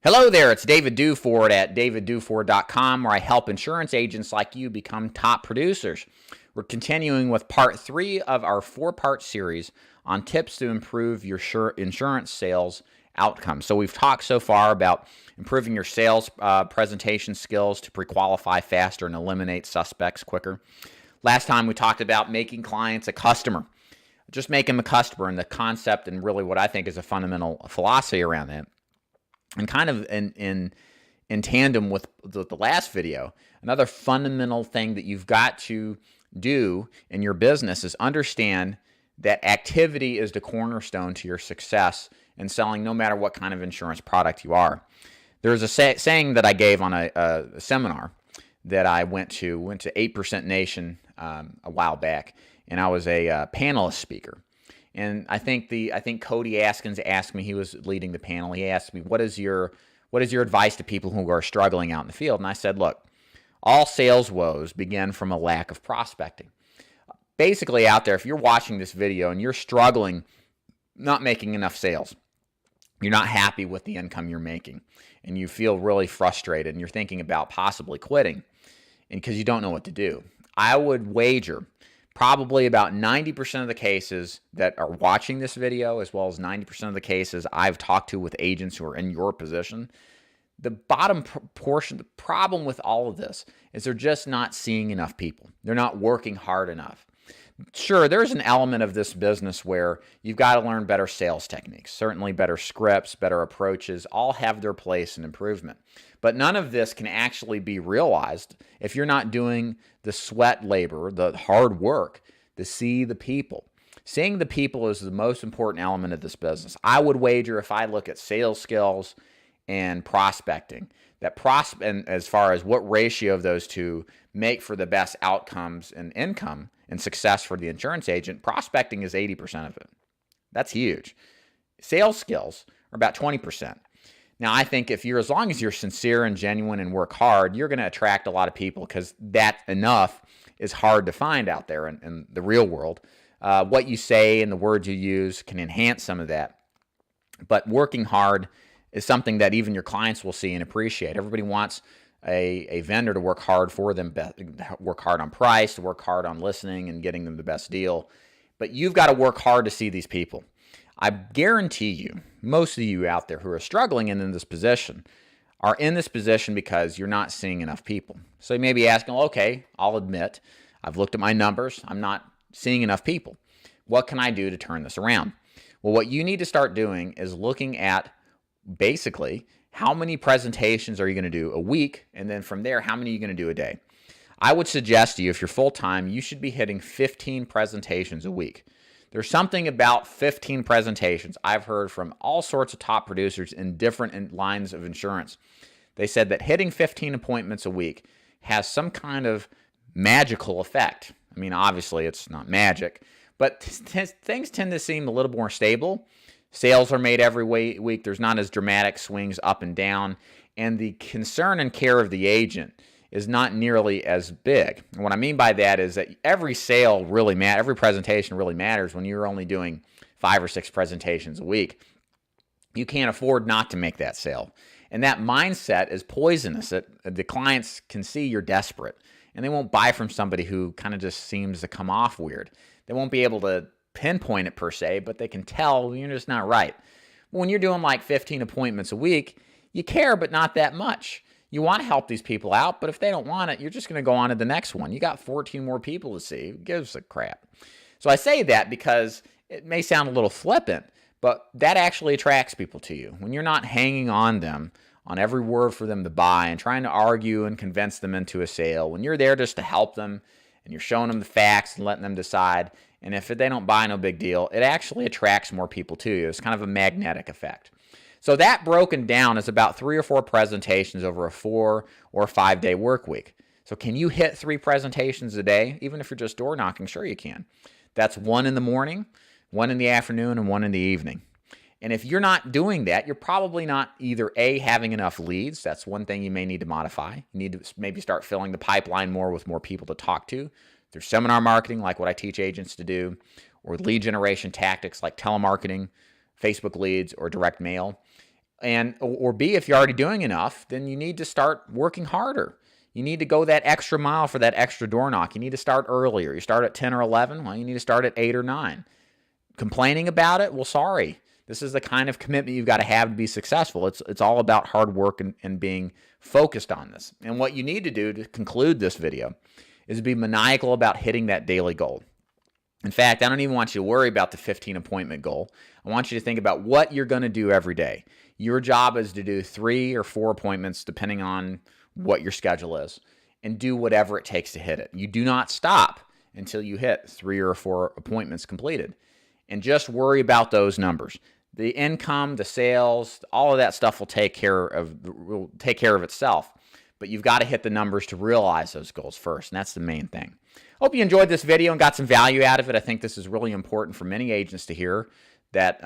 Hello there, it's David Duford at davidduford.com, where I help insurance agents like you become top producers. We're continuing with part 3 of our 4-part series on tips to improve your insurance sales outcomes. So we've talked so far about improving your sales presentation skills to pre-qualify faster and eliminate suspects quicker. Last time we talked about making clients a customer. Just make them a customer, and the concept and really what I think is a fundamental philosophy around that. And kind of in tandem with the last video, another fundamental thing that you've got to do in your business is understand that activity is the cornerstone to your success in selling, no matter what kind of insurance product you are. There's a saying that I gave on a seminar that I went to 8% Nation a while back, and I was a panelist speaker. And I think Cody Askins asked me, he was leading the panel, he asked me, what is your advice to people who are struggling out in the field? And I said, look, all sales woes begin from a lack of prospecting. Basically out there, if you're watching this video and you're struggling, not making enough sales, you're not happy with the income you're making, and you feel really frustrated, and you're thinking about possibly quitting because you don't know what to do, I would wager probably about 90% of the cases that are watching this video, as well as 90% of the cases I've talked to with agents who are in your position, the bottom portion, the problem with all of this is they're just not seeing enough people. They're not working hard enough. Sure, there's an element of this business where you've got to learn better sales techniques, certainly better scripts, better approaches, all have their place in improvement. But none of this can actually be realized if you're not doing the sweat labor, the hard work to see the people. Seeing the people is the most important element of this business. I would wager, if I look at sales skills and prospecting, and as far as what ratio of those two make for the best outcomes and income and success for the insurance agent, prospecting is 80% of it. That's huge. Sales skills are about 20%. Now, I think as long as you're sincere and genuine and work hard, you're going to attract a lot of people, because that enough is hard to find out there in the real world. What you say and the words you use can enhance some of that. But working hard is something that even your clients will see and appreciate. Everybody wants a vendor to work hard for them, work hard on price, to work hard on listening and getting them the best deal. But you've got to work hard to see these people. I guarantee you, most of you out there who are struggling in this position are in this position because you're not seeing enough people. So you may be asking, well, okay, I'll admit, I've looked at my numbers, I'm not seeing enough people. What can I do to turn this around? Well, what you need to start doing is looking at basically how many presentations are you going to do a week, and then from there, how many are you going to do a day? I would suggest to you, if you're full-time, you should be hitting 15 presentations a week. There's something about 15 presentations I've heard from all sorts of top producers in different lines of insurance. They said that hitting 15 appointments a week has some kind of magical effect. I mean, obviously it's not magic, but things tend to seem a little more stable. Sales are made every week. There's not as dramatic swings up and down, and the concern and care of the agent is not nearly as big. And what I mean by that is that every sale really matters, every presentation really matters when you're only doing 5 or 6 presentations a week. You can't afford not to make that sale. And that mindset is poisonous. The clients can see you're desperate, and they won't buy from somebody who kind of just seems to come off weird. They won't be able to pinpoint it per se, but they can tell you're just not right. When you're doing like 15 appointments a week, you care, but not that much. You want to help these people out, but if they don't want it, you're just going to go on to the next one. You got 14 more people to see. Who gives a crap? So I say that because it may sound a little flippant, but that actually attracts people to you. When you're not hanging on them, on every word for them to buy and trying to argue and convince them into a sale, when you're there just to help them and you're showing them the facts and letting them decide, and if they don't buy, no big deal, it actually attracts more people to you. It's kind of a magnetic effect. So that broken down is about 3 or 4 presentations over a 4 or 5 day work week. So can you hit 3 presentations a day? Even if you're just door knocking, sure you can. That's 1 in the morning, 1 in the afternoon, and 1 in the evening. And if you're not doing that, you're probably not either A, having enough leads. That's one thing you may need to modify. You need to maybe start filling the pipeline more with more people to talk to. Through seminar marketing, like what I teach agents to do, or lead generation tactics like telemarketing, Facebook leads, or direct mail. or B, if you're already doing enough, then you need to start working harder. You need to go that extra mile for that extra door knock. You need to start earlier. You start at 10 or 11. Well, you need to start at 8 or 9. Complaining about it? Well, sorry. This is the kind of commitment you've got to have to be successful. It's all about hard work and being focused on this. And what you need to do to conclude this video is be maniacal about hitting that daily goal. In fact, I don't even want you to worry about the 15 appointment goal. I want you to think about what you're going to do every day. Your job is to do 3 or 4 appointments, depending on what your schedule is, and do whatever it takes to hit it. You do not stop until you hit 3 or 4 appointments completed. And just worry about those numbers. The income, the sales, all of that stuff will take care of itself. But you've got to hit the numbers to realize those goals first, and that's the main thing. Hope you enjoyed this video and got some value out of it. I think this is really important for many agents to hear that,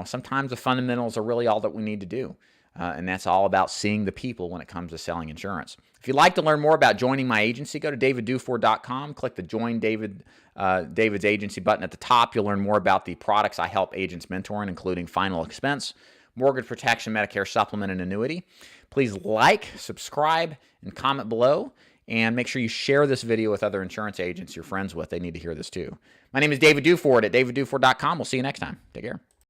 sometimes the fundamentals are really all that we need to do. And that's all about seeing the people when it comes to selling insurance. If you'd like to learn more about joining my agency, go to daviddufour.com, click the Join David's Agency button at the top. You'll learn more about the products I help agents mentor in, including final expense, mortgage protection, Medicare supplement, and annuity. Please like, subscribe, and comment below. And make sure you share this video with other insurance agents you're friends with. They need to hear this too. My name is David Dufour at daviddufour.com. We'll see you next time. Take care.